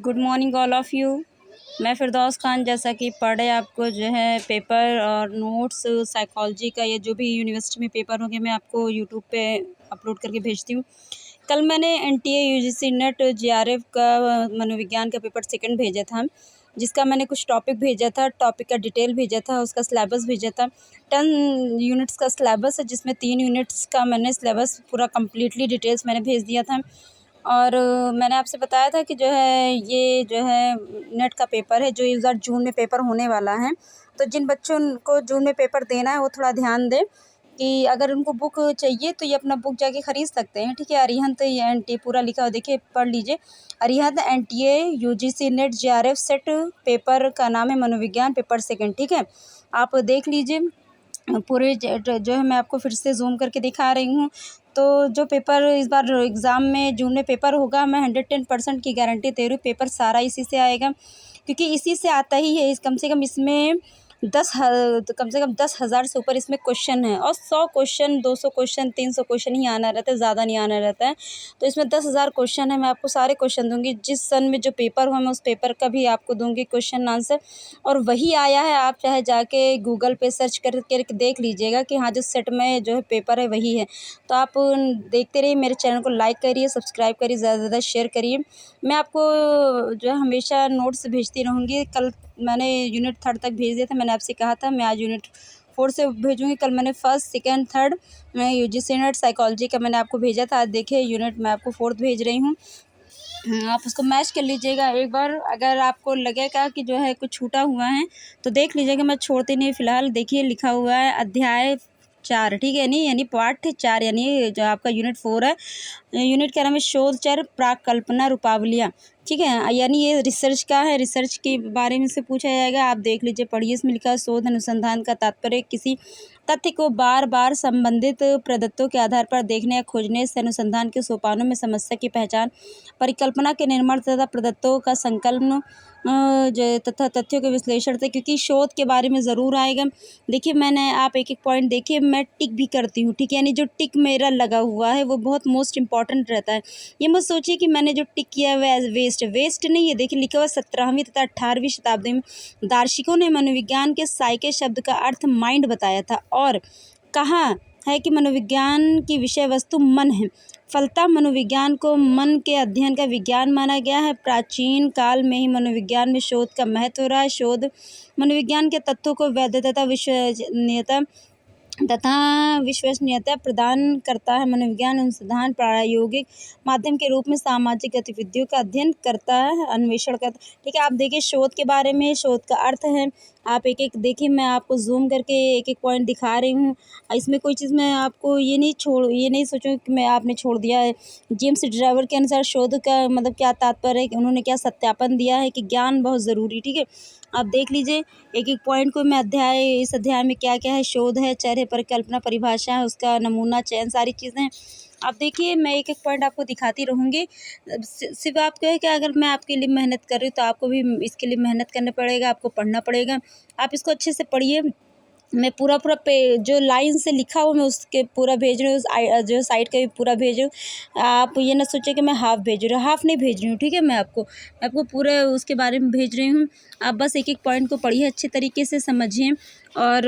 Good morning all of you. मैं फ़िरदौस खान जैसा कि पढ़ रहे आपको जो है पेपर और नोट्स साइकोलॉजी का या जो भी यूनिवर्सिटी में पेपर होंगे मैं आपको यूट्यूब पे अपलोड करके भेजती हूँ। कल मैंने एनटीए यूजीसी नेट जेआरएफ का मनोविज्ञान का पेपर सेकंड भेजा था, जिसका मैंने कुछ टॉपिक भेजा था, टॉपिक का डिटेल भेजा था, उसका सिलेबस भेजा था। 10 यूनिट्स का सिलेबस है, जिसमें 3 यूनिट्स का मैंने सिलेबस पूरा कंप्लीटली डिटेल्स मैंने भेज दिया था। और मैंने आपसे बताया था कि जो है ये जो है नेट का पेपर है जो इस बार जून में पेपर होने वाला है। तो जिन बच्चों को जून में पेपर देना है वो थोड़ा ध्यान दें कि अगर उनको बुक चाहिए तो ये अपना बुक जाके ख़रीद सकते हैं, ठीक है। अरिहंत ये एनटीए पूरा लिखा हुआ देखिए, पढ़ लीजिए। Arihant NTA UGC net JRF set paper का नाम है मनोविज्ञान पेपर सेकंड, ठीक है। आप देख लीजिए पूरे जो है मैं आपको फिर से ज़ूम करके दिखा रही हूँ। तो जो पेपर इस बार एग्ज़ाम में जून में पेपर होगा, मैं 110% की गारंटी दे रही हूँ, पेपर सारा इसी से आएगा, क्योंकि इसी से आता ही है। कम से कम इसमें कम से कम 10,000 से ऊपर इसमें क्वेश्चन है और 100 क्वेश्चन, 200 क्वेश्चन, 300 क्वेश्चन ही आना रहता है, ज़्यादा नहीं आना रहता है। तो इसमें 10,000 क्वेश्चन है। मैं आपको सारे क्वेश्चन दूंगी, जिस सन में जो पेपर हुआ मैं उस पेपर का भी आपको दूंगी क्वेश्चन आंसर, और वही आया है। आप चाहे जाके गूगल पे सर्च करके देख लीजिएगा कि हाँ, जो सेट में जो है पेपर है वही है। तो आप देखते रहिए, मेरे चैनल को लाइक करिए, सब्सक्राइब करिए, ज़्यादा से ज़्यादा शेयर करिए। मैं आपको जो है हमेशा नोट्स भेजती रहूँगी। कल मैंने यूनिट 3 तक भेज दिया था, मैंने आपसे कहा था मैं आज यूनिट 4 से भेजूँगी। कल मैंने फर्स्ट, सेकंड, थर्ड मैं यूजीसी नेट साइकोलॉजी का मैंने आपको भेजा था। आज देखिए यूनिट मैं आपको 4th भेज रही हूँ। आप उसको मैच कर लीजिएगा एक बार। अगर आपको लगेगा कि जो है कुछ छूटा हुआ है तो देख लीजिएगा, मैं छोड़ती नहीं। फ़िलहाल देखिए लिखा हुआ है अध्याय 4, ठीक है, यानी पाठ 4, यानी जो आपका यूनिट 4 है। यूनिट का नाम है शोध चर प्राक कल्पना रूपावलियाँ, ठीक है। यानी ये रिसर्च का है, रिसर्च के बारे में से पूछा जाएगा। आप देख लीजिए, पढ़िए। इसमें लिखा है शोध अनुसंधान का तात्पर्य किसी तथ्य को बार बार संबंधित प्रदत्तों के आधार पर देखने या खोजने से अनुसंधान के सोपानों में समस्या की पहचान, परिकल्पना के निर्माण तथा प्रदत्तों का संकलन तथा तथ्यों के विश्लेषण से, क्योंकि शोध के बारे में ज़रूर आएगा। देखिए मैंने आप एक एक पॉइंट देखिए, मैं टिक भी करती हूँ, ठीक है, यानी जो टिक मेरा लगा हुआ है वो बहुत मोस्ट इंपॉर्टेंट रहता है। ये मत सोचिए कि मैंने जो टिक किया है वह वेस्ट नहीं है। देखिए लिखा हुआ 17वीं तथा 18वीं शताब्दी में दार्शनिकों ने मनोविज्ञान के साइके शब्द का अर्थ माइंड बताया था और कहा है कि मनोविज्ञान की विषय वस्तु मन है। फलतः मनोविज्ञान को मन के अध्ययन का विज्ञान माना गया है। प्राचीन काल में ही मनोविज्ञान में शोध का महत्व रहा है। शोध मनोविज्ञान के तत्वों को वैधता, विश्वसनीयता प्रदान करता है। मनोविज्ञान अनुसंधान प्रायोगिक माध्यम के रूप में सामाजिक गतिविधियों का अध्ययन करता है, अन्वेषण करता है, ठीक है। आप देखिए शोध के बारे में, शोध का अर्थ है। आप एक एक देखिए, मैं आपको जूम करके एक एक पॉइंट दिखा रही हूँ। इसमें कोई चीज़ मैं आपको ये नहीं सोचूं कि मैं आपने छोड़ दिया है। जेम्स ड्राइवर के अनुसार शोध का मतलब क्या तात्पर्य है, कि उन्होंने क्या सत्यापन दिया है कि ज्ञान बहुत ज़रूरी, ठीक है। आप देख लीजिए एक एक पॉइंट को। मैं इस अध्याय में क्या क्या है, शोध है, चर है, परिकल्पना, परिभाषा है, उसका नमूना चयन, सारी चीज़ें हैं। आप देखिए मैं एक एक पॉइंट आपको दिखाती रहूँगी। सिर्फ आपको है कि अगर मैं आपके लिए मेहनत कर रही हूँ तो आपको भी इसके लिए मेहनत करना पड़ेगा, आपको पढ़ना पड़ेगा। आप इसको अच्छे से पढ़िए। मैं पूरा पे जो लाइन से लिखा हुआ मैं उसके पूरा भेज रही हूँ, जो साइड का भी पूरा भेज रही हूँ। आप ये ना सोचिए कि मैं हाफ़ भेज रही हूँ, हाफ़ नहीं भेज रही हूँ, ठीक है। मैं आपको पूरा उसके बारे में भेज रही हूँ। आप बस एक एक पॉइंट को पढ़िए, अच्छे तरीके से समझिए और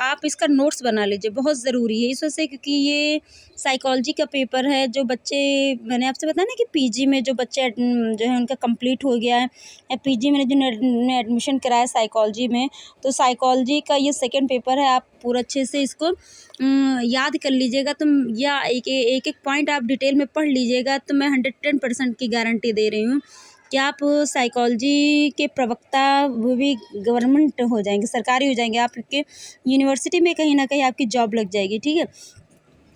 आप इसका नोट्स बना लीजिए, बहुत ज़रूरी है इस वजह से, क्योंकि ये साइकोलॉजी का पेपर है। जो बच्चे, मैंने आपसे बताया ना कि पीजी में जो बच्चे जो है उनका कंप्लीट हो गया है, या पीजी में जो एडमिशन कराया साइकोलॉजी में, तो साइकोलॉजी का ये सेकंड पेपर है। आप पूरा अच्छे से इसको याद कर लीजिएगा तुम, या एक पॉइंट आप डिटेल में पढ़ लीजिएगा। तो मैं 110% की गारंटी दे रही हूँ कि आप साइकोलॉजी के प्रवक्ता, वो भी गवर्नमेंट हो जाएंगे, सरकारी हो जाएंगे। आपके यूनिवर्सिटी में कहीं ना कहीं आपकी जॉब लग जाएगी, ठीक है।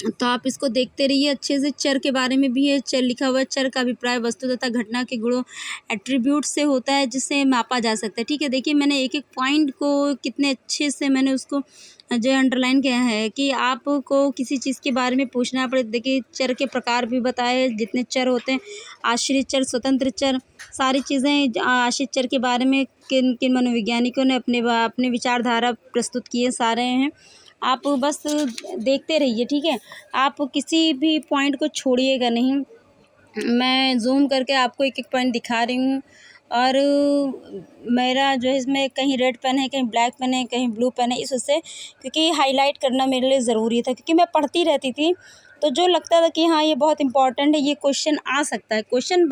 तो आप इसको देखते रहिए अच्छे से। चर के बारे में भी है, चर लिखा हुआ है। चर का अभिप्राय वस्तु तथा घटना के गुणों, एट्रीब्यूट से होता है, जिसे मापा जा सकता है, ठीक है। देखिए मैंने एक एक पॉइंट को कितने अच्छे से मैंने उसको जो अंडरलाइन किया है कि आपको किसी चीज़ के बारे में पूछना पड़े। देखिए चर के प्रकार भी बताए, जितने चर होते हैं, आश्रित चर, स्वतंत्र चर, सारी चीज़ें। आश्रित चर के बारे में किन किन मनोवैज्ञानिकों ने अपने विचारधारा प्रस्तुत किए, सारे हैं। आप बस देखते रहिए, ठीक है। आप किसी भी पॉइंट को छोड़िएगा नहीं। मैं ज़ूम करके आपको एक-एक पॉइंट दिखा रही हूँ। और मेरा जो है इसमें कहीं रेड पेन है, कहीं ब्लैक पेन है, कहीं ब्लू पेन है, इस वजह से, क्योंकि हाईलाइट करना मेरे लिए ज़रूरी था, क्योंकि मैं पढ़ती रहती थी, तो जो लगता था कि हाँ ये बहुत इम्पोर्टेंट है, ये क्वेश्चन आ सकता है। क्वेश्चन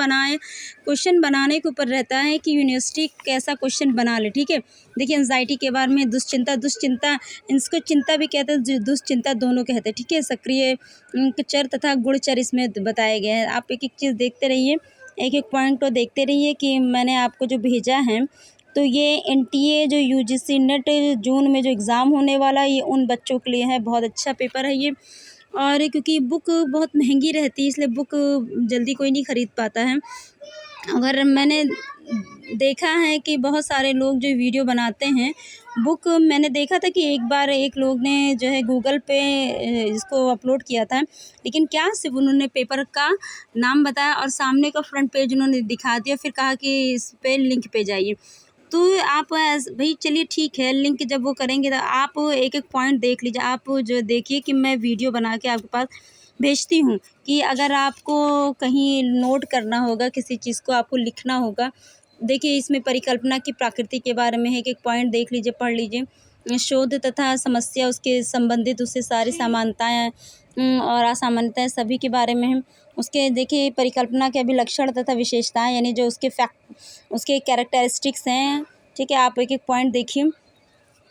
बनाने के ऊपर रहता है कि यूनिवर्सिटी कैसा क्वेश्चन बना ले, ठीक है। देखिए एंग्जाइटी के बारे में, दुश्चिंता इसको चिंता भी कहते हैं, दुश्चिंता दोनों कहते हैं, ठीक है। सक्रिय चर तथा गुणचर इसमें बताए गए हैं। आप एक-एक चीज़ देखते रहिए, एक-एक पॉइंट को देखते रहिए कि मैंने आपको जो भेजा है, तो ये एनटीए जो यूजीसी नेट जून में जो एग्ज़ाम होने वाला है, ये उन बच्चों के लिए है। बहुत अच्छा पेपर है ये। और क्योंकि बुक बहुत महंगी रहती है, इसलिए बुक जल्दी कोई नहीं ख़रीद पाता है। अगर मैंने देखा है कि बहुत सारे लोग जो वीडियो बनाते हैं, बुक मैंने देखा था कि एक बार एक लोग ने जो है गूगल पे इसको अपलोड किया था, लेकिन क्या सिर्फ़ उन्होंने पेपर का नाम बताया और सामने का फ्रंट पेज उन्होंने दिखा दिया, फिर कहा कि इस पे लिंक पे जाइए। तो आप भई चलिए ठीक है, लिंक जब वो करेंगे तो आप एक-एक पॉइंट देख लीजिए। आप जो देखिए कि मैं वीडियो बना के आपके पास भेजती हूँ, कि अगर आपको कहीं नोट करना होगा, किसी चीज़ को आपको लिखना होगा, देखिए इसमें परिकल्पना की प्रकृति के बारे में है, एक-एक पॉइंट देख लीजिए, पढ़ लीजिए। शोध तथा समस्या उसके संबंधित, उससे सारी समानताएँ और असामान्यताएँ सभी के बारे में है। उसके देखिए परिकल्पना के अभिलक्षण तथा विशेषताएँ, यानी जो उसके कैरेक्टरिस्टिक्स हैं, ठीक है। आप एक-एक पॉइंट देखिए।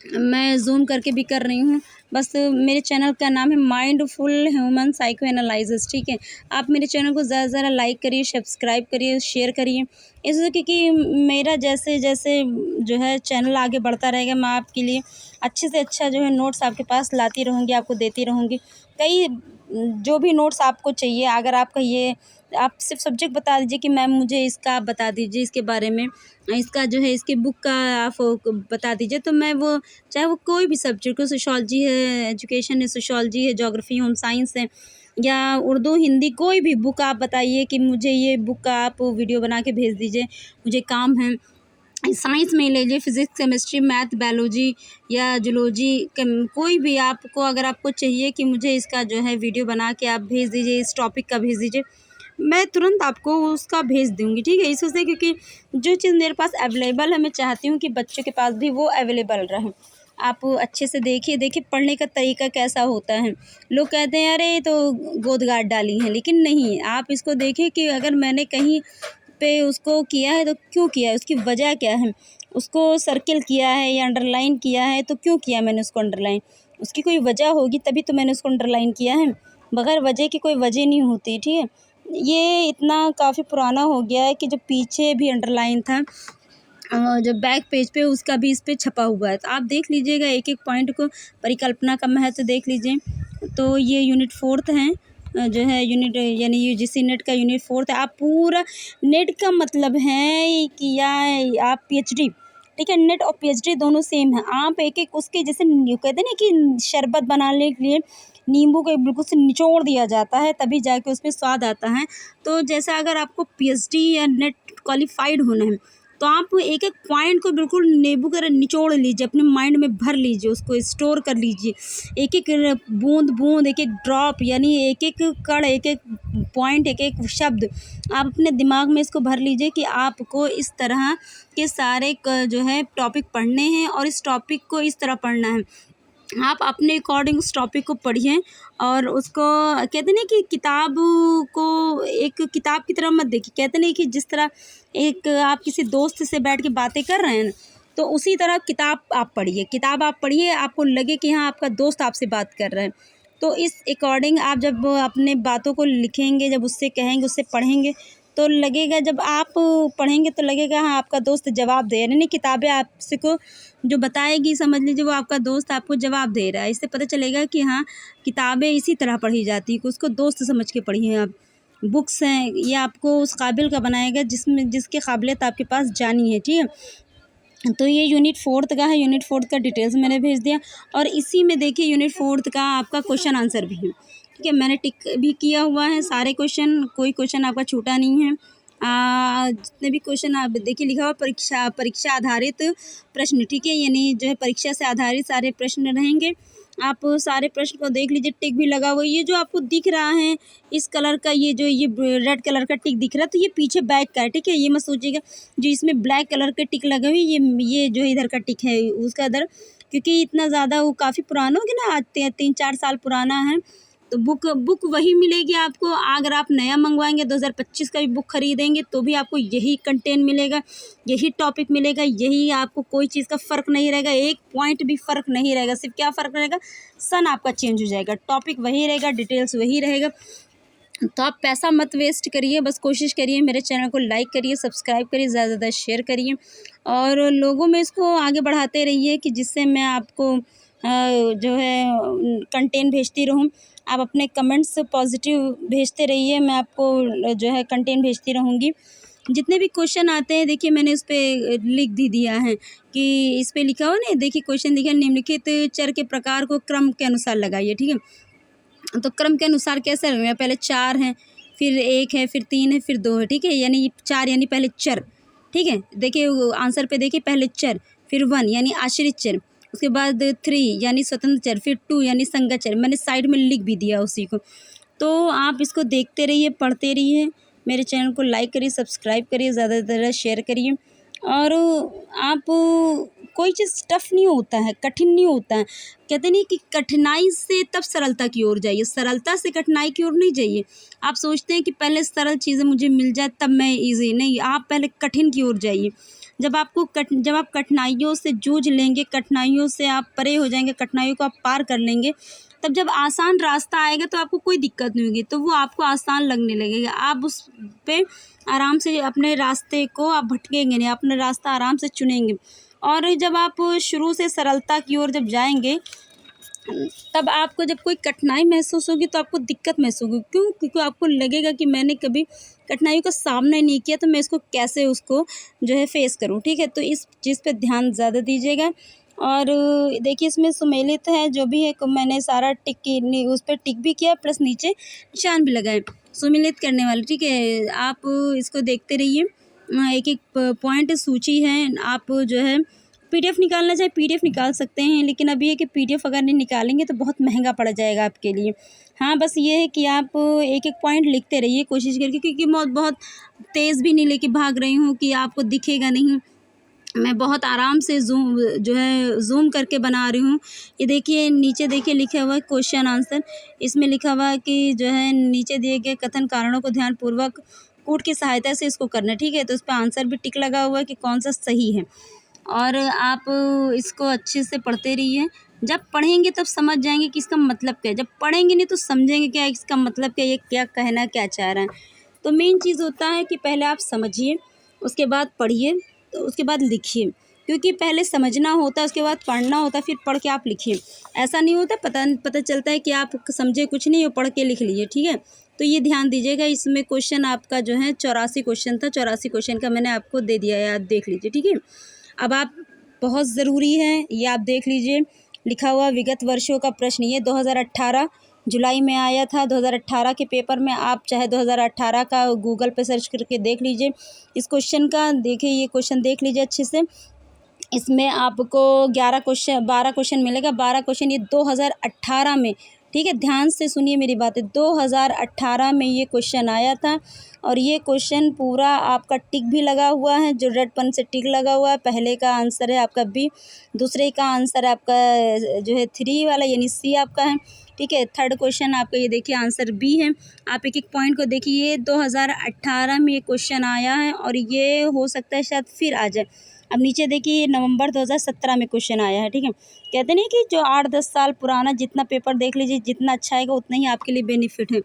मैं ज़ूम करके भी कर रही हूँ। बस मेरे चैनल का नाम है माइंडफुल ह्यूमन साइको एनालिसिस, ठीक है। आप मेरे चैनल को ज़्यादा से ज़्यादा लाइक करिए, सब्सक्राइब करिए, शेयर करिए। इसलिए क्योंकि मेरा जैसे-जैसे जो है चैनल आगे बढ़ता रहेगा, मैं आपके लिए अच्छे से अच्छा जो है नोट्स आपके पास लाती रहूँगी, आपको देती रहूँगी। कई जो भी नोट्स आपको चाहिए, अगर आप कहिए, आप सिर्फ सब्जेक्ट बता दीजिए कि मैम मुझे इसका आप बता दीजिए, इसके बारे में, इसका जो है इसकी बुक का आप बता दीजिए, तो मैं वो, चाहे वो कोई भी सब्जेक्ट हो, सोशियोलॉजी है, एजुकेशन है, सोशियोलॉजी है, ज्योग्राफी, होम साइंस है, या उर्दू, हिंदी, कोई भी बुक आप बताइए कि मुझे ये बुक का आप वीडियो बना के भेज दीजिए, मुझे काम है। साइंस में ले लीजिए, फिज़िक्स, केमिस्ट्री, मैथ, बायोलॉजी या जूलॉजी, कोई भी आपको, अगर आपको चाहिए कि मुझे इसका जो है वीडियो बना के आप भेज दीजिए, इस टॉपिक का भेज दीजिए, मैं तुरंत आपको उसका भेज दूँगी, ठीक है। इस वजह से, क्योंकि जो चीज़ मेरे पास अवेलेबल है, मैं चाहती हूँ कि बच्चों के पास भी वो अवेलेबल रहे। आप अच्छे से देखिए पढ़ने का तरीका कैसा होता है। लोग कहते हैं अरे ये तो गोद-गाद डाली हैं, लेकिन नहीं, आप इसको देखिए कि अगर मैंने कहीं पे उसको किया है तो क्यों किया है, उसकी वजह क्या है, उसको सर्किल किया है या अंडरलाइन किया है तो क्यों किया मैंने उसको अंडरलाइन, उसकी कोई वजह होगी तभी तो मैंने उसको अंडरलाइन किया है, बगैर वजह की कोई वजह नहीं होती, ठीक है। ये इतना काफ़ी पुराना हो गया है कि जो पीछे भी अंडरलाइन था, जो बैक पेज पे उसका भी इस पे छपा हुआ है, तो आप देख लीजिएगा एक-एक पॉइंट को, परिकल्पना का महत्व देख लीजिए। तो ये यूनिट 4th है, जो है यूनिट, यानी यूजीसी नेट का यूनिट 4th है। आप पूरा, नेट का मतलब है कि या आप पीएचडी, ठीक है, नेट और पीएचडी दोनों सेम है। आप एक-एक उसके जैसे कहते हैं ना कि शरबत बनाने के लिए नींबू को बिल्कुल से निचोड़ दिया जाता है, तभी जाके उसमें स्वाद आता है। तो जैसा अगर आपको पीएचडी या नेट क्वालिफाइड होना है, तो आप एक-एक पॉइंट को बिल्कुल नींबू की तरह निचोड़ लीजिए, अपने माइंड में भर लीजिए, उसको स्टोर कर लीजिए। एक-एक बूँद-बूँद, एक-एक ड्रॉप, यानी एक-एक कण, एक-एक पॉइंट, एक-एक शब्द आप अपने दिमाग में इसको भर लीजिए कि आपको इस तरह के सारे जो है टॉपिक पढ़ने हैं और इस टॉपिक को इस तरह पढ़ना है। आप अपने अकॉर्डिंग उस टॉपिक को पढ़िए और उसको, कहते नहीं कि किताब को एक किताब की तरह मत देखिए। कहते नहीं कि जिस तरह एक आप किसी दोस्त से बैठ के बातें कर रहे हैं ना, तो उसी तरह किताब आप पढ़िए, आपको लगे कि हाँ आपका दोस्त आपसे बात कर रहा है। तो इस अकॉर्डिंग आप जब अपने बातों को लिखेंगे, जब उससे कहेंगे, उससे पढ़ेंगे, तो लगेगा, जब आप पढ़ेंगे तो लगेगा हाँ आपका दोस्त जवाब दे रहा है। नहीं, किताबें आपसे को जो बताएगी, समझ लीजिए वो आपका दोस्त आपको जवाब दे रहा है। इससे पता चलेगा कि हाँ किताबें इसी तरह पढ़ी जाती है, कि उसको दोस्त समझ के पढ़िए आप। बुक्स हैं, ये आपको उस काबिल का बनाएगा जिसकी काबिलियत आपके पास जानी है, ठीक है। तो ये यूनिट 4th का है, यूनिट 4th का डिटेल्स मैंने भेज दिया, और इसी में देखिए यूनिट 4th का आपका क्वेश्चन आंसर भी है, ठीक है। मैंने टिक भी किया हुआ है सारे क्वेश्चन, कोई क्वेश्चन आपका छूटा नहीं है। जितने भी क्वेश्चन आप देखिए लिखा हुआ, परीक्षा आधारित प्रश्न, ठीक है, यानी जो है परीक्षा से आधारित सारे प्रश्न रहेंगे। आप सारे प्रश्न को देख लीजिए, टिक भी लगा हुआ है। ये जो आपको दिख रहा है इस कलर का, ये जो ये रेड कलर का टिक दिख रहा है, तो ये पीछे बैक का है, ठीक है। ये मत सोचिएगा जो इसमें ब्लैक कलर के टिक लगे हुए, ये जो इधर का टिक है उसका इधर, क्योंकि इतना ज़्यादा वो काफ़ी पुराना हो गया ना, आज 3-4 साल पुराना है। तो बुक वही मिलेगी आपको। अगर आप नया मंगवाएंगे 2025 का भी बुक खरीदेंगे तो भी आपको यही कंटेंट मिलेगा, यही टॉपिक मिलेगा, यही आपको कोई चीज़ का फ़र्क नहीं रहेगा, एक पॉइंट भी फ़र्क नहीं रहेगा। सिर्फ क्या फ़र्क रहेगा, सन आपका चेंज हो जाएगा, टॉपिक वही रहेगा, डिटेल्स वही रहेगा। तो आप पैसा मत वेस्ट करिए, बस कोशिश करिए मेरे चैनल को लाइक करिए, सब्सक्राइब करिए, ज़्यादा से ज़्यादा शेयर करिए और लोगों में इसको आगे बढ़ाते रहिए कि जिससे मैं आपको जो है कंटेंट भेजती रहूँ। आप अपने कमेंट्स पॉजिटिव भेजते रहिए, मैं आपको जो है कंटेंट भेजती रहूँगी। जितने भी क्वेश्चन आते हैं देखिए मैंने उस पे लिख दिया है कि इस पे लिखा हो ना, देखिए क्वेश्चन देखिए, निम्नलिखित चर के प्रकार को क्रम के अनुसार लगाइए, ठीक है। तो क्रम के अनुसार कैसे लगाएंगे, पहले 4 हैं, फिर 1 है, फिर 3 है, फिर 2 है, ठीक है। यानी 4 यानी पहले चर, ठीक है। देखिए आंसर पे देखिए, पहले चर, फिर 1 यानी आश्रित चर, उसके बाद 3 यानी स्वतंत्र चर, फिर 2 यानी संगत चर। मैंने साइड में लिख भी दिया उसी को। तो आप इसको देखते रहिए, पढ़ते रहिए, मेरे चैनल को लाइक करिए, सब्सक्राइब करिए, ज़्यादा से ज़्यादा शेयर करिए। और आप कोई चीज़ टफ नहीं होता है, कठिन नहीं होता है। कहते नहीं कि कठिनाई से तब सरलता की ओर जाइए, सरलता से कठिनाई की ओर नहीं जाइए। आप सोचते हैं कि पहले सरल चीज़ें मुझे मिल जाए तब मैं ईज़ी, नहीं, आप पहले कठिन की ओर जाइए। जब आप कठिनाइयों से जूझ लेंगे, कठिनाइयों से आप परे हो जाएंगे, कठिनाइयों को आप पार कर लेंगे, तब जब आसान रास्ता आएगा तो आपको कोई दिक्कत नहीं होगी, तो वो आपको आसान लगने लगेगा। आप उस पे आराम से अपने रास्ते को आप भटकेंगे नहीं, अपना रास्ता आराम से चुनेंगे। और जब आप शुरू से सरलता की ओर जब जाएंगे, तब आपको जब कोई कठिनाई महसूस होगी तो आपको दिक्कत महसूस होगी। क्यों? क्योंकि आपको लगेगा कि मैंने कभी कठिनाइयों का सामना नहीं किया, तो मैं इसको कैसे उसको जो है फेस करूं, ठीक है। तो इस चीज़ पे ध्यान ज़्यादा दीजिएगा। और देखिए इसमें सुमेलित है जो भी है, मैंने सारा उस पर टिक भी किया, प्लस नीचे निशान भी लगाए सुमेलित करने वाले, ठीक है। आप इसको देखते रहिए, एक एक पॉइंट सूची है। आप जो है पीडीएफ निकालना चाहे पीडीएफ निकाल सकते हैं, लेकिन अभी है कि पीडीएफ अगर नहीं निकालेंगे तो बहुत महंगा पड़ जाएगा आपके लिए। हाँ, बस ये है कि आप एक एक पॉइंट लिखते रहिए कोशिश करके, क्योंकि मैं बहुत तेज़ भी नहीं लेके भाग रही हूँ कि आपको दिखेगा नहीं। मैं बहुत आराम से जूम करके बना रही हूँ। ये देखिए नीचे देखिए लिखा हुआ है क्वेश्चन आंसर, इसमें लिखा हुआ है कि जो है नीचे दिए गए कथन कारणों को ध्यानपूर्वक कूट की सहायता से इसको करना, ठीक है। तो उस पर आंसर भी टिक लगा हुआ है कि कौन सा सही है। और आप इसको अच्छे से पढ़ते रहिए। जब पढ़ेंगे तब समझ जाएंगे कि इसका मतलब क्या है, जब पढ़ेंगे नहीं तो समझेंगे क्या इसका मतलब क्या है, ये क्या कहना क्या चाह रहा है। तो मेन चीज़ होता है कि पहले आप समझिए, उसके बाद पढ़िए, तो उसके बाद लिखिए। क्योंकि पहले समझना होता है, उसके बाद पढ़ना होता है, फिर पढ़ के आप लिखिए। ऐसा नहीं होता, पता चलता है कि आप समझे कुछ नहीं और पढ़ के लिख लीजिए, ठीक है। तो ये ध्यान दीजिएगा। इसमें क्वेश्चन आपका जो है 84 क्वेश्चन था, 84 क्वेश्चन का मैंने आपको दे दिया है, आप देख लीजिए, ठीक है। अब आप बहुत ज़रूरी है, ये आप देख लीजिए लिखा हुआ विगत वर्षों का प्रश्न, ये 2018 जुलाई में आया था। 2018 के पेपर में आप चाहे 2018 का गूगल पे सर्च करके देख लीजिए इस क्वेश्चन का। देखिए ये क्वेश्चन देख लीजिए अच्छे से। इसमें आपको 12 क्वेश्चन मिलेगा। 12 क्वेश्चन ये 2018 में, ठीक है, ध्यान से सुनिए मेरी बातें। 2018 में ये क्वेश्चन आया था और ये क्वेश्चन पूरा आपका टिक भी लगा हुआ है, जो रेड पेन से टिक लगा हुआ है। पहले का आंसर है आपका बी, दूसरे का आंसर आपका जो है 3 वाला यानी सी आपका है, ठीक है। थर्ड क्वेश्चन आपका ये देखिए आंसर बी है। आप एक एक पॉइंट को देखिए, 2018 में ये क्वेश्चन आया है और ये हो सकता है शायद फिर आ जाए। अब नीचे देखिए नवंबर 2017 में क्वेश्चन आया है, ठीक है। कहते नहीं कि जो 8-10 साल पुराना जितना पेपर देख लीजिए, जितना अच्छा आएगा उतना ही आपके लिए बेनिफिट है।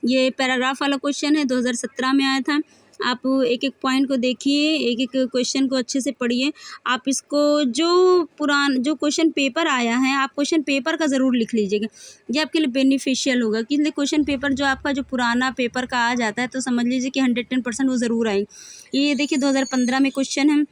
ये पैराग्राफ वाला क्वेश्चन है, 2017 में आया था। आप एक एक पॉइंट को देखिए, एक एक क्वेश्चन को अच्छे से पढ़िए। आप इसको जो क्वेश्चन पेपर आया है, आप क्वेश्चन पेपर का ज़रूर लिख लीजिएगा, ये आपके लिए बेनिफिशियल होगा। इसलिए क्वेश्चन पेपर जो आपका जो पुराना पेपर का आ जाता है, तो समझ लीजिए कि 110% वो ज़रूर आएगी। ये देखिए 2015 में क्वेश्चन है,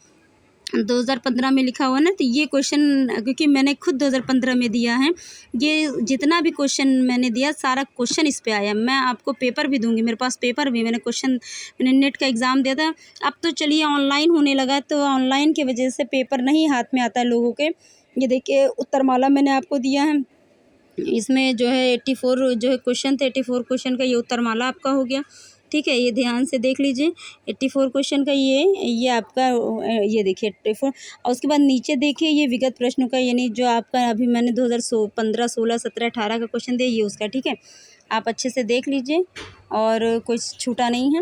2015 में लिखा हुआ ना, तो ये क्वेश्चन क्योंकि मैंने खुद 2015 में दिया है, ये जितना भी क्वेश्चन मैंने दिया सारा क्वेश्चन इस पे आया। मैं आपको पेपर भी दूंगी, मेरे पास पेपर भी, मैंने नेट का एग्ज़ाम दिया था। अब तो चलिए ऑनलाइन होने लगा, तो ऑनलाइन की वजह से पेपर नहीं हाथ में आता है लोगों के। ये देखिए उत्तरमाला मैंने आपको दिया है, इसमें जो है 84 जो है क्वेश्चन थे, 84 क्वेश्चन का ये उत्तरमाला आपका हो गया। ठीक है, ये ध्यान से देख लीजिए। 84 क्वेश्चन का ये आपका ये देखिए 84, और उसके बाद नीचे देखिए ये विगत प्रश्नों का, यानी जो आपका अभी मैंने 2015, 16, 17, 18 का क्वेश्चन दिया, ये उसका। ठीक है, आप अच्छे से देख लीजिए और कुछ छूटा नहीं है।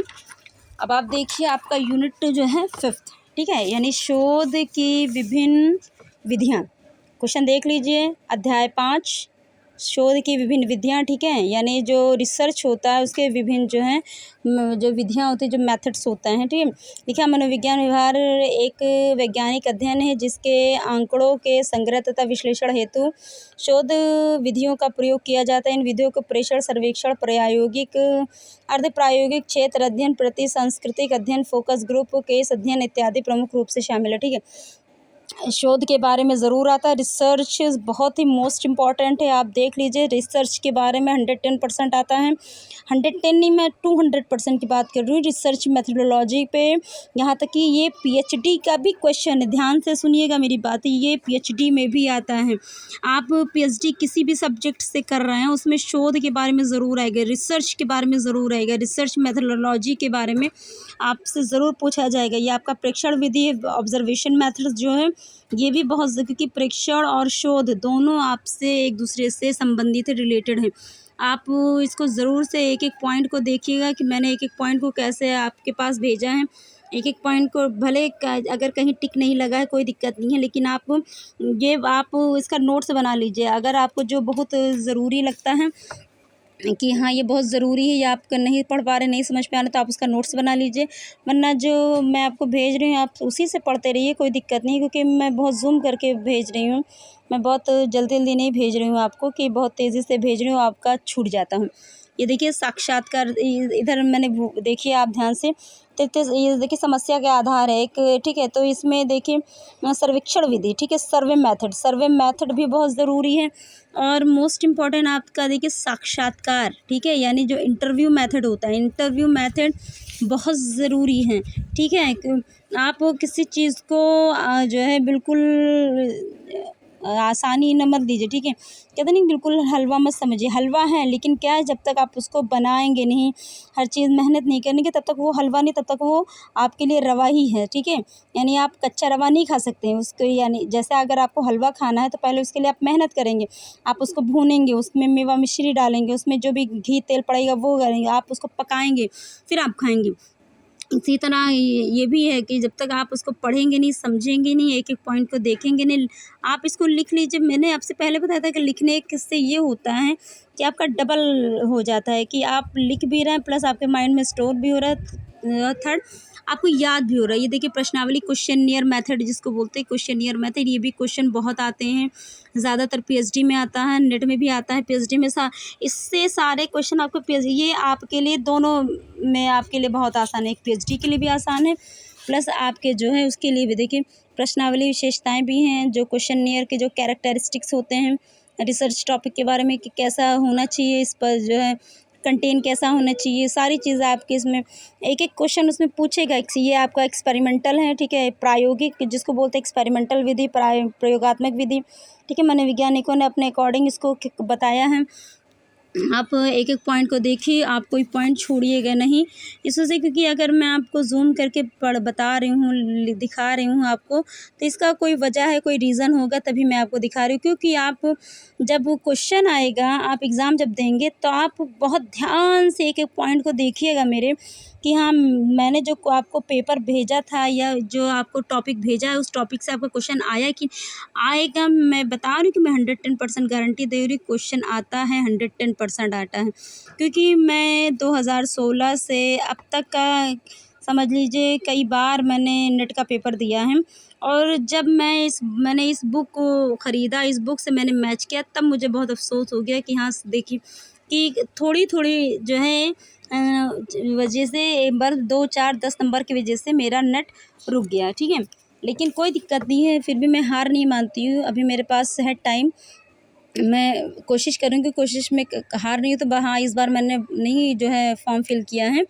अब आप देखिए आपका यूनिट जो है 5th, ठीक है, यानी शोध की विभिन्न विधियाँ। क्वेश्चन देख लीजिए, अध्याय 5, शोध की विभिन्न विधियाँ। ठीक है, यानी जो रिसर्च होता है उसके विभिन्न जो हैं जो विधियाँ होती हैं, जो मेथड्स होते हैं। ठीक है, लिखा मनोविज्ञान व्यवहार एक वैज्ञानिक अध्ययन है जिसके आंकड़ों के संग्रह तथा विश्लेषण हेतु शोध विधियों का प्रयोग किया जाता है। इन विधियों को प्रेषण, सर्वेक्षण, प्रायोगिक, अर्ध प्रायोगिक, क्षेत्र अध्ययन, प्रति सांस्कृतिक अध्ययन, फोकस ग्रुप, केस अध्ययन इत्यादि प्रमुख रूप से शामिल है। ठीक है, शोध के बारे में ज़रूर आता है। रिसर्च बहुत ही मोस्ट इम्पॉर्टेंट है, आप देख लीजिए रिसर्च के बारे में 110% आता है। 110 नहीं, मैं 200% की बात कर रही हूँ रिसर्च मेथडोलॉजी पे। यहाँ तक कि ये पीएचडी का भी क्वेश्चन है, ध्यान से सुनिएगा मेरी बात, ये पीएचडी में भी आता है। आप पीएचडी किसी भी सब्जेक्ट से कर रहे हैं उसमें शोध के बारे में ज़रूर आएगा, रिसर्च के बारे में ज़रूर आएगा, रिसर्च मेथडोलॉजी के बारे में आपसे ज़रूर पूछा जाएगा। ये आपका प्रेक्षण विधि, ऑब्जर्वेशन मेथड्स जो है ये भी बहुत, क्योंकि प्रेक्षण और शोध दोनों आपसे एक दूसरे से संबंधित है, रिलेटेड है। आप इसको ज़रूर से एक एक पॉइंट को देखिएगा कि मैंने एक एक पॉइंट को कैसे आपके पास भेजा है। एक एक पॉइंट को भले अगर कहीं टिक नहीं लगा है कोई दिक्कत नहीं है, लेकिन आप इसका नोट्स बना लीजिए। अगर आपको जो बहुत ज़रूरी लगता है कि हाँ ये बहुत ज़रूरी है, या आप नहीं पढ़ पा रहे, नहीं समझ में आ रहा, तो आप उसका नोट्स बना लीजिए। वरना जो मैं आपको भेज रही हूँ आप उसी से पढ़ते रहिए, कोई दिक्कत नहीं, क्योंकि मैं बहुत जूम करके भेज रही हूँ। मैं बहुत जल्दी जल्दी नहीं भेज रही हूँ आपको कि बहुत तेज़ी से भेज रही हूँ, आपका छूट जाता हूँ। ये देखिए साक्षात्कार, इधर मैंने देखिए आप ध्यान से, तो ये देखिए समस्या के आधार है एक। ठीक है, तो इसमें देखिए सर्वेक्षण विधि, ठीक है, सर्वे मेथड भी बहुत ज़रूरी है। और मोस्ट इम्पॉर्टेंट आपका देखिए साक्षात्कार, ठीक है, यानी जो इंटरव्यू मेथड होता है, इंटरव्यू मेथड बहुत ज़रूरी है। ठीक है, आप किसी चीज़ को जो है बिल्कुल आसानी न मत लीजिए। ठीक है, कहते नहीं बिल्कुल हलवा मत समझिए, हलवा है लेकिन क्या है, जब तक आप उसको बनाएंगे नहीं, हर चीज़ मेहनत नहीं करेंगे, तब तक वो हलवा नहीं, तब तक वो आपके लिए रवा ही है। ठीक है, यानी आप कच्चा रवा नहीं खा सकते हैं उसको, यानी जैसे अगर आपको हलवा खाना है तो पहले उसके लिए आप मेहनत करेंगे, आप उसको भूनेंगे, उसमें मेवा मिश्री डालेंगे, उसमें जो भी घी तेल पड़ेगा वो करेंगे, आप उसको पकाएंगे, फिर आप खाएंगे। इसी तरह ये भी है कि जब तक आप उसको पढ़ेंगे नहीं, समझेंगे नहीं, एक एक पॉइंट को देखेंगे नहीं, आप इसको लिख लीजिए। मैंने आपसे पहले बताया था कि लिखने किससे ये होता है कि आपका डबल हो जाता है, कि आप लिख भी रहे हैं प्लस आपके माइंड में स्टोर भी हो रहा है, थर्ड आपको याद भी हो रहा है। ये देखिए प्रश्नावली, क्वेश्चनियर मेथड जिसको बोलते हैं, क्वेश्चनियर मेथड, ये भी क्वेश्चन बहुत आते हैं, ज़्यादातर पीएचडी में आता है, नेट में भी आता है, पीएचडी में इससे सारे क्वेश्चन आपको पीएचडी, ये आपके लिए दोनों में आपके लिए बहुत आसान है, एक पीएचडी के लिए भी आसान है प्लस आपके जो है उसके लिए भी। देखिए प्रश्नावली विशेषताएं भी हैं, जो क्वेश्चनियर के जो कैरेक्टरिस्टिक्स होते हैं रिसर्च टॉपिक के बारे में कि कैसा होना चाहिए, इस पर जो है कंटेंट कैसा होना चाहिए, सारी चीज़ें आपके इसमें एक एक क्वेश्चन उसमें पूछेगा। ये आपका एक्सपेरिमेंटल है, ठीक है, प्रायोगिक जिसको बोलते हैं एक्सपेरिमेंटल विधि, प्रयोगात्मक विधि। ठीक है, मनोवैज्ञानिकों ने अपने अकॉर्डिंग इसको बताया है। आप एक एक पॉइंट को देखिए, आप कोई पॉइंट छोड़िएगा नहीं इस वजह से, क्योंकि अगर मैं आपको जूम करके बता रही हूँ, दिखा रही हूँ आपको, तो इसका कोई वजह है, कोई रीज़न होगा, तभी मैं आपको दिखा रही हूँ। क्योंकि आप जब क्वेश्चन आएगा, आप एग्ज़ाम जब देंगे तो आप बहुत ध्यान से एक एक पॉइंट को देखिएगा मेरे, कि हाँ मैंने जो आपको पेपर भेजा था या जो आपको टॉपिक भेजा है उस टॉपिक से आपका क्वेश्चन आया कि आएगा। मैं बता रही हूँ कि मैं 110% गारंटी दे रही हूँ, क्वेश्चन आता है, 110% आता है। क्योंकि मैं 2016 से अब तक का समझ लीजिए कई बार मैंने नेट का पेपर दिया है, और जब मैंने इस बुक को ख़रीदा, इस बुक से मैंने मैच किया, तब मुझे बहुत अफसोस हो गया कि हाँ देखिए कि थोड़ी थोड़ी जो है वजह से एक बार 2, 4, 10 नंबर की वजह से मेरा नेट रुक गया। ठीक है, लेकिन कोई दिक्कत नहीं है, फिर भी मैं हार नहीं मानती हूँ, अभी मेरे पास है टाइम, मैं कोशिश करूँगी, कोशिश में हार नहीं हूँ। तो हाँ इस बार मैंने नहीं जो है फॉर्म फिल किया है,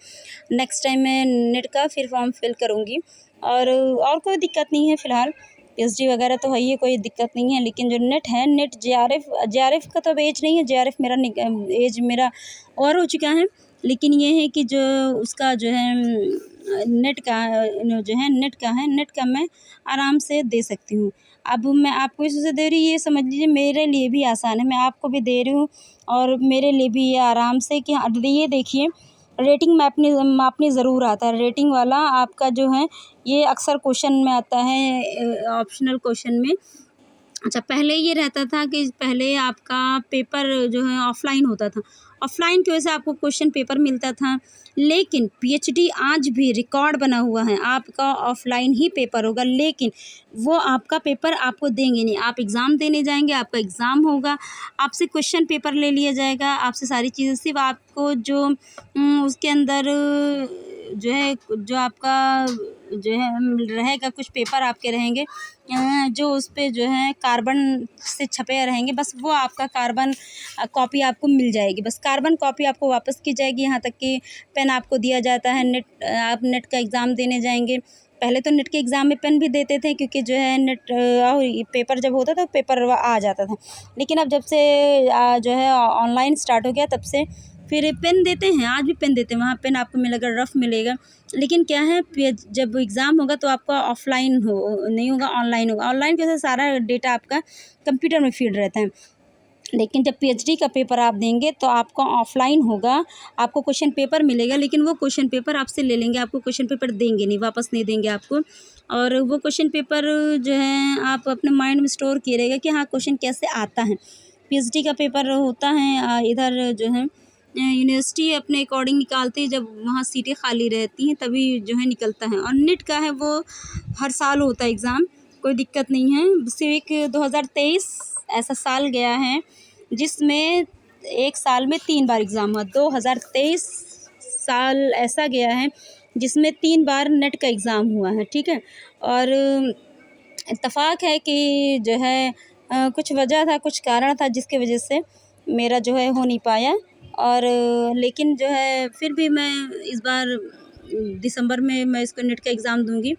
नेक्स्ट टाइम मैं नेट का फिर फॉर्म फिल करूँगी, और कोई दिक्कत नहीं है फ़िलहाल। पीएचडी वगैरह तो है ही, कोई दिक्कत नहीं है। लेकिन जो नेट है, नेट जेआरएफ का तो अब एज नहीं है, जेआरएफ मेरा एज मेरा और हो चुका है। लेकिन ये है कि जो उसका जो है नेट का जो है नेट का मैं आराम से दे सकती हूँ। अब मैं आपको इससे दे रही, ये समझ लीजिए मेरे लिए भी आसान है, मैं आपको भी दे रही हूँ और मेरे लिए भी ये आराम से कि ये देखिए रेटिंग मापने ज़रूर आता है। रेटिंग वाला आपका जो है ये अक्सर क्वेश्चन में आता है, ऑप्शनल क्वेश्चन में। अच्छा, पहले ये रहता था कि पहले आपका पेपर जो है ऑफ़लाइन होता था। ऑफ़लाइन की वजह से आपको क्वेश्चन पेपर मिलता था। लेकिन पीएचडी आज भी रिकॉर्ड बना हुआ है, आपका ऑफ़लाइन ही पेपर होगा, लेकिन वो आपका पेपर आपको देंगे नहीं। आप एग्ज़ाम देने जाएँगे, आपका एग्ज़ाम होगा, आपसे क्वेश्चन पेपर ले लिया जाएगा, आपसे सारी चीज़ें, सिर्फ़ आपको जो उसके अंदर जो है जो आपका जो है रहेगा, कुछ पेपर आपके रहेंगे जो उस पे जो है कार्बन से छपे रहेंगे, बस वो आपका कार्बन कॉपी आपको मिल जाएगी। बस कार्बन कॉपी आपको वापस की जाएगी। यहाँ तक कि पेन आपको दिया जाता है। आप नेट का एग्ज़ाम देने जाएंगे, पहले तो नेट के एग्ज़ाम में पेन भी देते थे, क्योंकि जो है नेट पेपर जब होता था पेपर आ जाता था। लेकिन अब जब से जो है ऑनलाइन स्टार्ट हो गया, तब से फिर पेन देते हैं, आज भी पेन देते हैं। वहाँ पेन आपको मिलेगा, रफ़ मिलेगा। लेकिन क्या है, जब एग्ज़ाम होगा तो आपका ऑफ़लाइन नहीं होगा, ऑनलाइन होगा। ऑनलाइन की वजह से सारा डेटा आपका कंप्यूटर में फीड रहता है। लेकिन जब पीएचडी का पेपर आप देंगे तो आपका ऑफ़लाइन होगा, आपको क्वेश्चन पेपर मिलेगा, लेकिन वो क्वेश्चन पेपर आपसे ले लेंगे, आपको क्वेश्चन पेपर देंगे नहीं, वापस नहीं देंगे आपको। और वो क्वेश्चन पेपर जो है आप अपने माइंड में स्टोर किए रहेगा कि हाँ, क्वेश्चन कैसे आता है। पीएचडी का पेपर होता है इधर जो है यूनिवर्सिटी अपने अकॉर्डिंग निकालती है, जब वहाँ सीटें खाली रहती हैं तभी जो है निकलता है। और नेट का है वो हर साल होता है एग्ज़ाम, कोई दिक्कत नहीं है। सिर्फ एक 2023 ऐसा साल गया है जिसमें एक साल में 3 बार एग्ज़ाम हुआ। 2023 साल ऐसा गया है जिसमें 3 बार नेट का एग्ज़ाम हुआ है, ठीक है। और इत्तेफ़ाक है कि जो है कुछ वजह था, कुछ कारण था जिसकी वजह से मेरा जो है हो नहीं पाया। और लेकिन जो है फिर भी मैं इस बार दिसंबर में मैं इसको नेट का एग्ज़ाम दूँगी।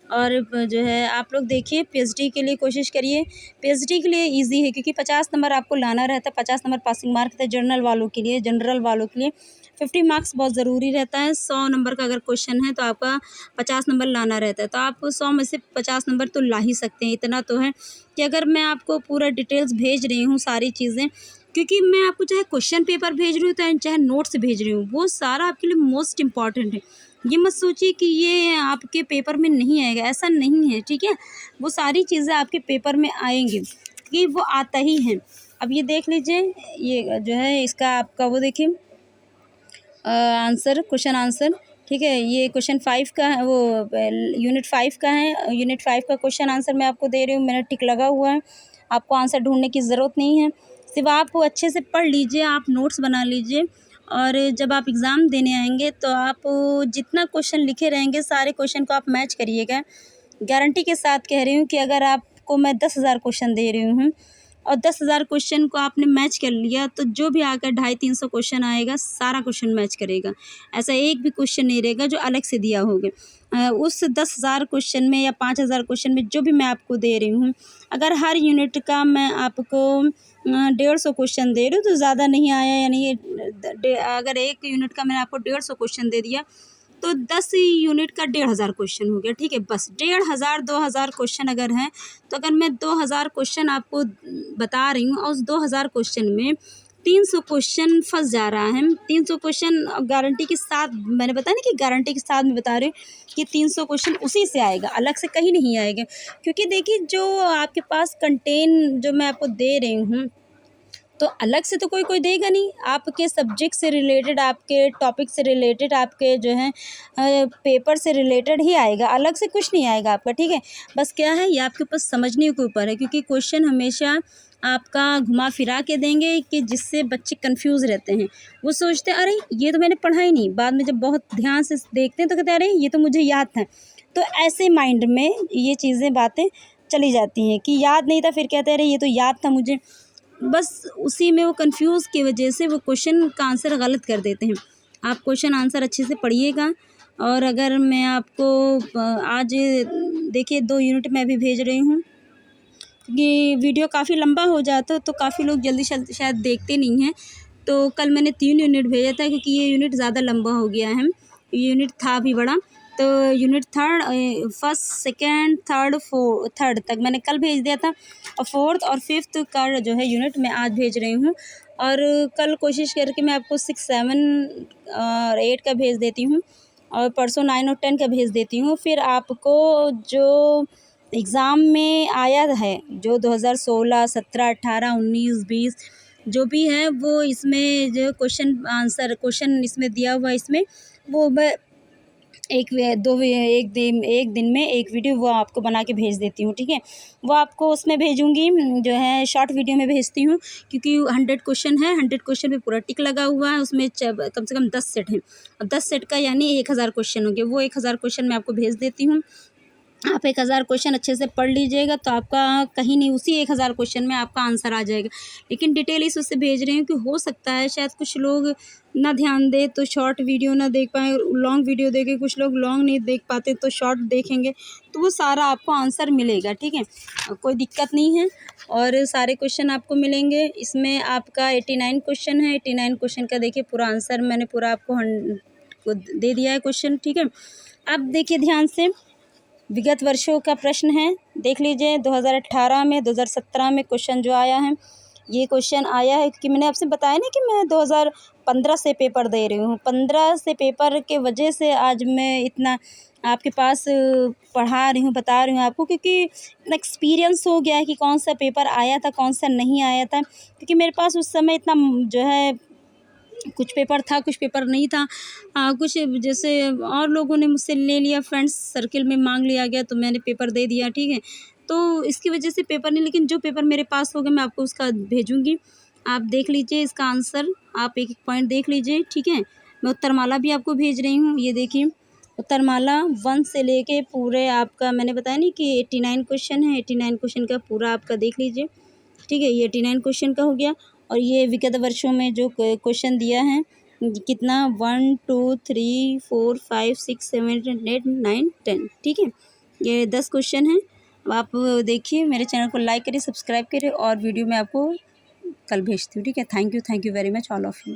और जो है आप लोग देखिए, पीएचडी के लिए कोशिश करिए। पीएचडी के लिए ईज़ी है, क्योंकि 50 नंबर आपको लाना रहता है, 50 नंबर पासिंग मार्क रहता है जनरल वालों के लिए। जनरल वालों के लिए 50 मार्क्स बहुत ज़रूरी रहता है। 100 नंबर का अगर क्वेश्चन है तो आपका 50 नंबर लाना रहता है, तो आप 100 में से 50 नंबर तो ला ही सकते हैं। इतना तो है कि अगर मैं आपको पूरा डिटेल्स भेज रही हूँ सारी चीज़ें, क्योंकि मैं आपको चाहे क्वेश्चन पेपर भेज रही हूँ चाहे नोट्स भेज रही हूँ, वो सारा आपके लिए मोस्ट इम्पॉर्टेंट है। ये मत सोचिए कि ये आपके पेपर में नहीं आएगा, ऐसा नहीं है, ठीक है। वो सारी चीज़ें आपके पेपर में आएंगी, कि वो आता ही है। अब ये देख लीजिए, ये जो है इसका आपका वो देखिए आंसर, क्वेश्चन आंसर, ठीक है। ये क्वेश्चन 5 का है, वो यूनिट 5 का है। यूनिट 5 का क्वेश्चन आंसर मैं आपको दे रही हूँ, मेरा टिक लगा हुआ है। आपको आंसर ढूंढने की ज़रूरत नहीं है, सिर्फ आप अच्छे से पढ़ लीजिए, आप नोट्स बना लीजिए। और जब आप एग्ज़ाम देने आएंगे तो आप जितना क्वेश्चन लिखे रहेंगे सारे क्वेश्चन को आप मैच करिएगा। गारंटी के साथ कह रही हूँ कि अगर आपको मैं 10,000 क्वेश्चन दे रही हूँ और 10,000 क्वेश्चन को आपने मैच कर लिया, तो जो भी आकर 250-300 क्वेश्चन आएगा सारा क्वेश्चन मैच करेगा। ऐसा एक भी क्वेश्चन नहीं रहेगा जो अलग से दिया होगा। उस 10,000 क्वेश्चन में या 5,000 क्वेश्चन में जो भी मैं आपको दे रही हूँ, अगर हर यूनिट का मैं आपको 150 क्वेश्चन दे रही हूँ तो ज़्यादा नहीं आया, यानी अगर एक यूनिट का मैंने आपको 150 क्वेश्चन दे दिया तो 10 यूनिट का 1,500 क्वेश्चन हो गया, ठीक है। बस 1,500-2,000 क्वेश्चन अगर हैं, तो अगर मैं 2,000 क्वेश्चन आपको बता रही हूँ और उस 2,000 क्वेश्चन में 300 क्वेश्चन फंस जा रहा है, 300 क्वेश्चन गारंटी के साथ, मैंने बताया ना कि गारंटी के साथ मैं बता रही हूँ कि 300 क्वेश्चन उसी से आएगा, अलग से कहीं नहीं आएगा। क्योंकि देखिए, जो आपके पास कंटेंट जो मैं आपको दे रही हूँ, तो अलग से तो कोई देगा नहीं। आपके सब्जेक्ट से रिलेटेड, आपके टॉपिक से रिलेटेड, आपके जो है पेपर से रिलेटेड ही आएगा, अलग से कुछ नहीं आएगा आपका, ठीक है। बस क्या है, ये आपके ऊपर समझने के ऊपर है, क्योंकि क्वेश्चन हमेशा आपका घुमा फिरा के देंगे कि जिससे बच्चे कंफ्यूज रहते हैं। वो सोचते हैं अरे ये तो मैंने पढ़ा ही नहीं, बाद में जब बहुत ध्यान से देखते हैं तो कहते हैं अरे ये तो मुझे याद था। तो ऐसे माइंड में ये चीज़ें बातें चली जाती हैं कि याद नहीं था, फिर कहते हैं अरे ये तो याद था मुझे। बस उसी में वो कंफ्यूज की वजह से वो क्वेश्चन का आंसर गलत कर देते हैं। आप क्वेश्चन आंसर अच्छे से पढ़िएगा। और अगर मैं आपको आज देखिए 2 यूनिट मैं अभी भेज रही हूँ, क्योंकि वीडियो काफ़ी लंबा हो जाता है तो काफ़ी लोग जल्दी शायद देखते नहीं हैं। तो कल मैंने 3 यूनिट भेजा था, क्योंकि ये यूनिट ज़्यादा लंबा हो गया है। यूनिट था भी बड़ा, तो unit third, first, second, third तक मैंने कल भेज दिया था, और फोर्थ और फिफ्थ का जो है यूनिट मैं आज भेज रही हूँ। और कल कोशिश करके मैं आपको 6, 7 और 8 का भेज देती हूँ, और परसों 9 और 10 का भेज देती हूँ। फिर आपको जो एग्ज़ाम में आया है, जो 2016, 17, 18, 19, 20 जो भी है, वो इसमें जो क्वेश्चन इसमें दिया हुआ है, इसमें वो मैं एक दिन में एक वीडियो वो आपको बना के भेज देती हूँ, ठीक है। वो आपको उसमें भेजूँगी, जो है शॉर्ट वीडियो में भेजती हूँ, क्योंकि 100 क्वेश्चन है, 100 क्वेश्चन पे पूरा टिक लगा हुआ है। उसमें कम से कम 10 सेट हैं, और 10 सेट का यानी 1000 क्वेश्चन होंगे। वो 1000 क्वेश्चन मैं आपको भेज देती हूँ। आप 1000 क्वेश्चन अच्छे से पढ़ लीजिएगा, तो आपका कहीं नहीं, उसी 1000 क्वेश्चन में आपका आंसर आ जाएगा। लेकिन डिटेल इस उससे भेज रही हूँ कि हो सकता है शायद कुछ लोग ना ध्यान दें तो शॉर्ट वीडियो ना देख पाएँ, लॉन्ग वीडियो देखें, कुछ लोग लॉन्ग नहीं देख पाते तो शॉर्ट देखेंगे, तो वो सारा आपको आंसर मिलेगा, ठीक है। कोई दिक्कत नहीं है, और सारे क्वेश्चन आपको मिलेंगे। इसमें आपका 89 क्वेश्चन है। 89 क्वेश्चन का देखिए पूरा आंसर मैंने पूरा आपको को दे दिया है क्वेश्चन, ठीक है। अब देखिए ध्यान से, विगत वर्षों का प्रश्न है, देख लीजिए। 2018 में, 2017 में क्वेश्चन जो आया है, ये क्वेश्चन आया है, क्योंकि मैंने आपसे बताया ना कि मैं 2015 से पेपर दे रही हूँ। 15 से पेपर के वजह से आज मैं इतना आपके पास पढ़ा रही हूँ, बता रही हूँ आपको, क्योंकि इतना एक्सपीरियंस हो गया है कि कौन सा पेपर आया था, कौन सा नहीं आया था। क्योंकि मेरे पास उस समय इतना जो है, कुछ पेपर था, कुछ पेपर नहीं था। कुछ जैसे और लोगों ने मुझसे ले लिया, फ्रेंड्स सर्किल में मांग लिया गया, तो मैंने पेपर दे दिया, ठीक है। तो इसकी वजह से पेपर नहीं, लेकिन जो पेपर मेरे पास होगा मैं आपको उसका भेजूँगी। आप देख लीजिए इसका आंसर, आप एक एक पॉइंट देख लीजिए, ठीक है। मैं उत्तरमाला भी आपको भेज रही हूँ, ये देखिए। उत्तरमाला 1 से लेके पूरे आपका, मैंने बताया नहीं कि 89 क्वेश्चन है, 89 क्वेश्चन का पूरा आपका देख लीजिए, ठीक है। ये 89 क्वेश्चन का हो गया। और ये विगत वर्षों में जो क्वेश्चन दिया है, कितना 1, 2, 3, 4, 5, 6, 7, 8, 9, 10, ठीक है। ये 10 क्वेश्चन हैं। अब आप देखिए, मेरे चैनल को लाइक करिए, सब्सक्राइब करिए, और वीडियो मैं आपको कल भेजती हूँ, ठीक है। Thank you very much all of you.